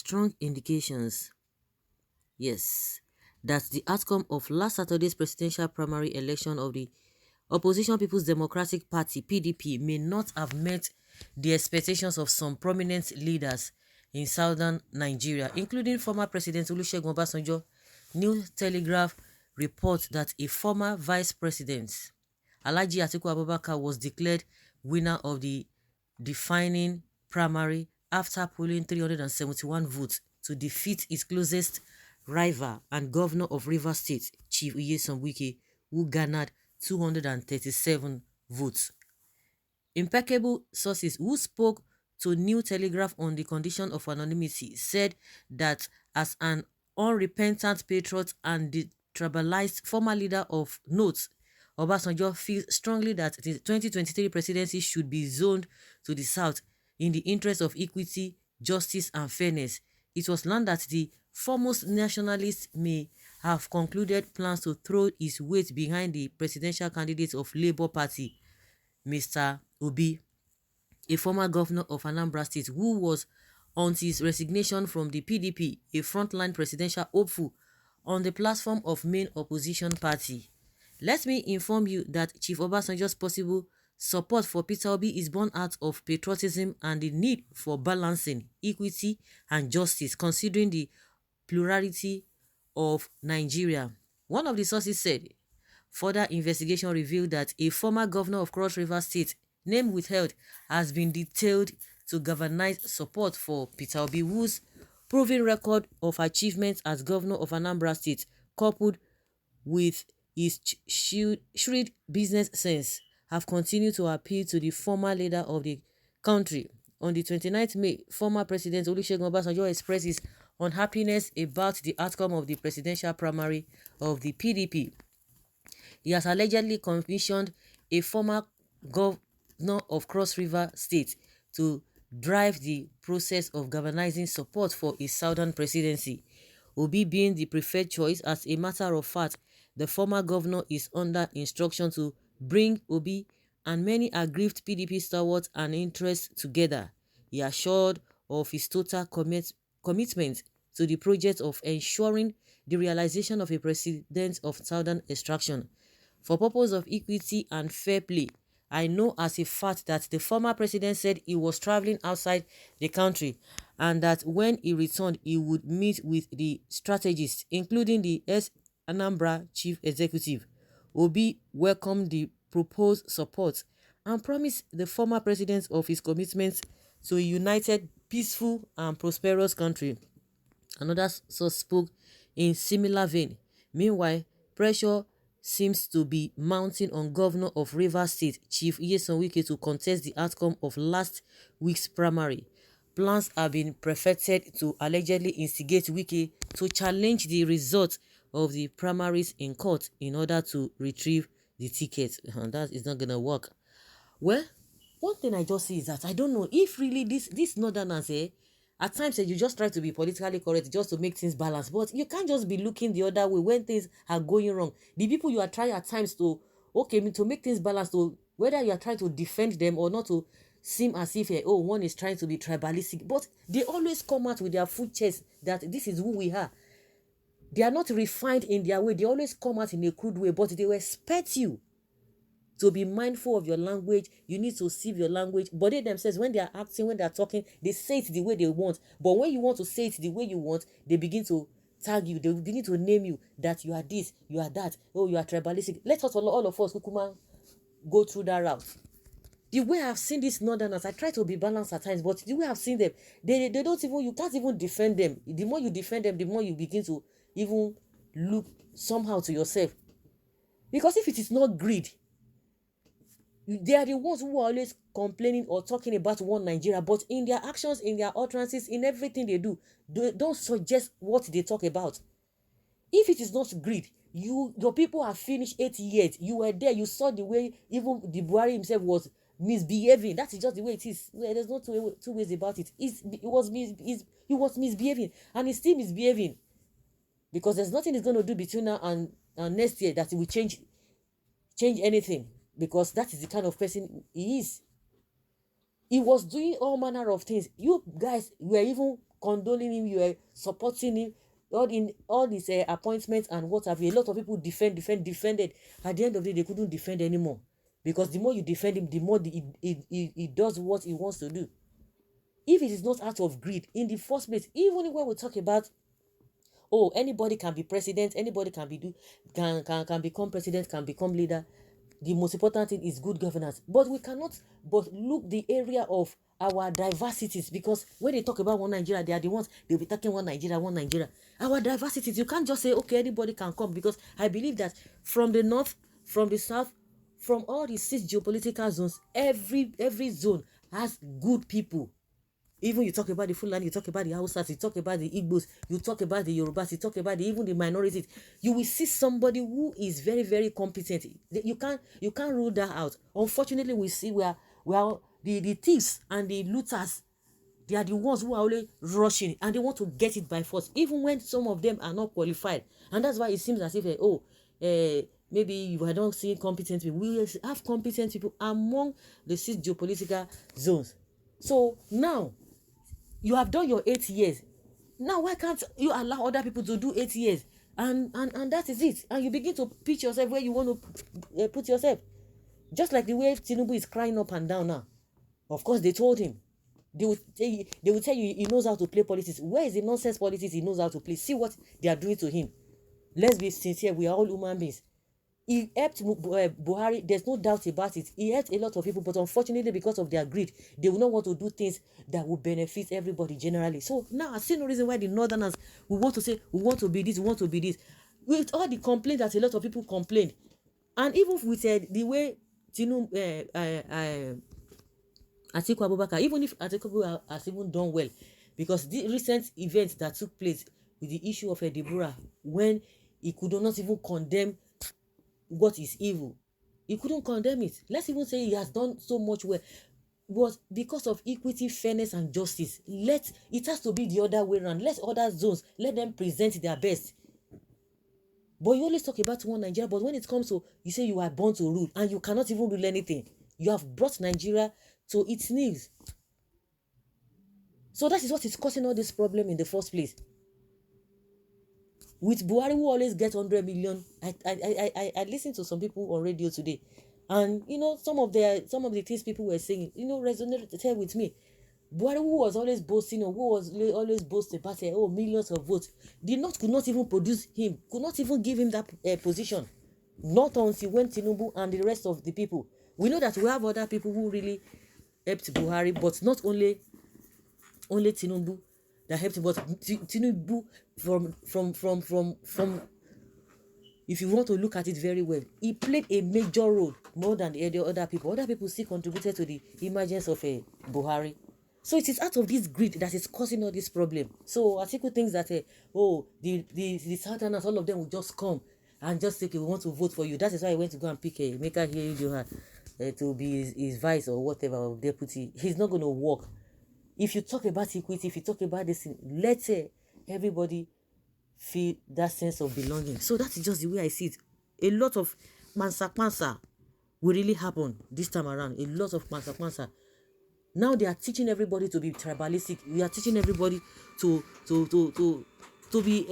strong indications, yes, that the outcome of last Saturday's presidential primary election of the Opposition People's Democratic Party (PDP) may not have met the expectations of some prominent leaders in southern Nigeria, including former President Olusegun Obasanjo. New Telegraph reports that a former Vice President, Alhaji Atiku Abubakar, was declared winner of the defining primary after polling 371 votes to defeat his closest rival and governor of Rivers State, Chief Nyesom Wike, who garnered 237 votes. Impeccable sources who spoke to New Telegraph on the condition of anonymity said that as an unrepentant patriot and the tribalized former leader of note, Obasanjo feels strongly that the 2023 presidency should be zoned to the south in the interest of equity, justice and fairness. It was learned that the foremost nationalist may have concluded plans to throw his weight behind the presidential candidate of Labour Party, Mr. Obi, a former governor of Anambra State, who was on his resignation from the PDP, a frontline presidential hopeful on the platform of main opposition party. Let me inform you that Chief Obasanjo's possible support for Peter Obi is born out of patriotism and the need for balancing equity and justice, considering the plurality of Nigeria. One of the sources said further investigation revealed that a former governor of Cross River State, name withheld, has been detailed to galvanize support for Peter Obi, whose proven record of achievements as governor of Anambra State, coupled with his shrewd business sense, have continued to appeal to the former leader of the country. On the 29th May, former President Olusegun Obasanjo expressed his unhappiness about the outcome of the presidential primary of the PDP. He has allegedly commissioned a former governor of Cross River State to drive the process of galvanizing support for his southern presidency, Obi being the preferred choice. As a matter of fact, the former governor is under instruction to bring Obi and many aggrieved PDP stalwarts and interests together. He assured of his total commitment to the project of ensuring the realization of a president of southern extraction. For purpose of equity and fair play, I know as a fact that the former president said he was traveling outside the country and that when he returned, he would meet with the strategists, including the Anambra Chief Executive. Obi welcomed the proposed support and promised the former president of his commitment to a united, peaceful and prosperous country. Another source spoke in similar vein. Meanwhile, pressure seems to be mounting on Governor of Rivers State, Chief Nyesom Wike, to contest the outcome of last week's primary. Plans have been perfected to allegedly instigate Wike to challenge the result of the primaries in court in order to retrieve the ticket. And that is not going to work. Well, one thing I just see is that I don't know if really this northerners, at times you just try to be politically correct just to make things balance, but you can't just be looking the other way when things are going wrong. The people you are trying at times to make things balance, to whether you are trying to defend them or not, to seem as if one is trying to be tribalistic, but they always come out with their full chest that this is who we are. They are not refined in their way. They always come out in a crude way, but they will expect you to be mindful of your language. You need to sieve your language. But they themselves, when they are acting, when they are talking, they say it the way they want. But when you want to say it the way you want, they begin to tag you. They begin to name you that you are this, you are that. Oh, you are tribalistic. Let us all of us, Kukuma, go through that route. The way I've seen these northerners, I try to be balanced at times, but the way I've seen them, they don't even, you can't even defend them. The more you defend them, the more you begin to even look somehow to yourself. Because if it is not greed, they are the ones who are always complaining or talking about one Nigeria, but in their actions, in their utterances, in everything they do, they don't suggest what they talk about. If it is not greed, your people have finished 8 years. You were there. You saw the way even the Buhari himself was misbehaving. That is just the way it is. There's no two ways about it. He was misbehaving, and he's still misbehaving, because there's nothing he's going to do between now and next year that will change anything, because that is the kind of person he is. He was doing all manner of things. You guys were even condoling him, you were supporting him, all these appointments and what have you. A lot of people defended. At the end of the day, they couldn't defend anymore, because the more you defend him, the more he does what he wants to do. If it is not out of greed in the first place, even when we talk about, oh, anybody can be president, anybody can become president, can become leader. The most important thing is good governance. But we cannot but look the area of our diversities, because when they talk about one Nigeria, they are the ones, they'll be talking one Nigeria, one Nigeria. Our diversities, you can't just say, okay, anybody can come, because I believe that from the north, from the south, from all the 6 geopolitical zones, every zone has good people. Even you talk about the Fulani, you talk about the Hausas, you talk about the Igbos, you talk about the Yorubas, you talk about even the minorities. You will see somebody who is very, very competent. You can't rule that out. Unfortunately, we see where the thieves and the looters, they are the ones who are only rushing, and they want to get it by force, even when some of them are not qualified. And that's why it seems as if maybe you are not seeing competent people. We have competent people among the 6 geopolitical zones. So now, you have done your 8 years. Now, why can't you allow other people to do 8 years? And that is it. And you begin to pitch yourself where you want to put yourself. Just like the way Tinubu is crying up and down now. Of course, they told him. They will tell you he knows how to play politics. Where is the nonsense politics he knows how to play? See what they are doing to him. Let's be sincere. We are all human beings. He helped Buhari, there's no doubt about it. He helped a lot of people, but unfortunately, because of their greed, they will not want to do things that will benefit everybody generally. So now I see no reason why the Northerners will want to say, we want to be this, we want to be this. With all the complaints that a lot of people complained, and even with the way Atiku Abubakar, even if Atiku has even done well, because the recent events that took place with the issue of Deborah, when he could not even condemn what is evil, he couldn't condemn it. Let's even say he has done so much well, but because of equity, fairness, and justice, it has to be the other way around. Let other zones, let them present their best. But you always talk about one Nigeria, but when it comes to, you say you are born to rule, and you cannot even rule anything. You have brought Nigeria to its knees. So that is what is causing all this problem in the first place. With Buhari, who always gets 100 million, I listened to some people on radio today, and some of the things people were saying, resonated with me. Buhari, who was always boasting, or who was always boasting about millions of votes, the North could not even produce him, could not even give him that position. Not until when Tinubu and the rest of the people. We know that we have other people who really helped Buhari, but not only Tinubu that helped him, but Tinubu from if you want to look at it very well, he played a major role more than the other people. Other people still contributed to the emergence of Buhari. So it is out of this greed that is causing all this problem. So Atiku thinks that the Southerners, all of them will just come and just say, we want to vote for you. That is why he went to go and pick Emeka Ihedioha to be his vice or whatever, or deputy. He's not going to work. If you talk about equity, if you talk about this, let everybody feel that sense of belonging. So that is just the way I see it. A lot of mansa will really happen this time around. A lot of mansa. Now they are teaching everybody to be tribalistic. We are teaching everybody to be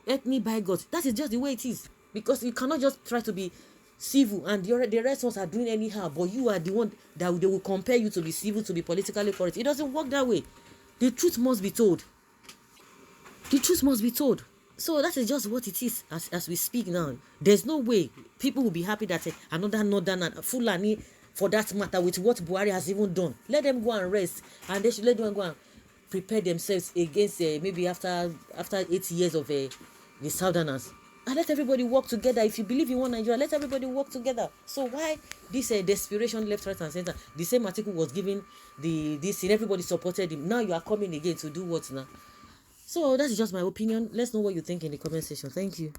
ethnic bigots. That is just the way it is. Because you cannot just try to be civil and the rest ones are doing anyhow, but you are the one that they will compare you to be civil, to be politically correct. It doesn't work that way. The truth must be told. So that is just what it is as we speak now. There's no way people will be happy that another Northern Fulani, for that matter, with what Buhari has even done. Let them go and rest, and they should let them go and prepare themselves against maybe after 8 years of the Southerners. And let everybody work together. If you believe in one Nigeria, let everybody work together. So why this desperation left, right, and center? The same article was given this and everybody supported him. Now you are coming again to do what now? So that's just my opinion. Let's know what you think in the comment section. Thank you.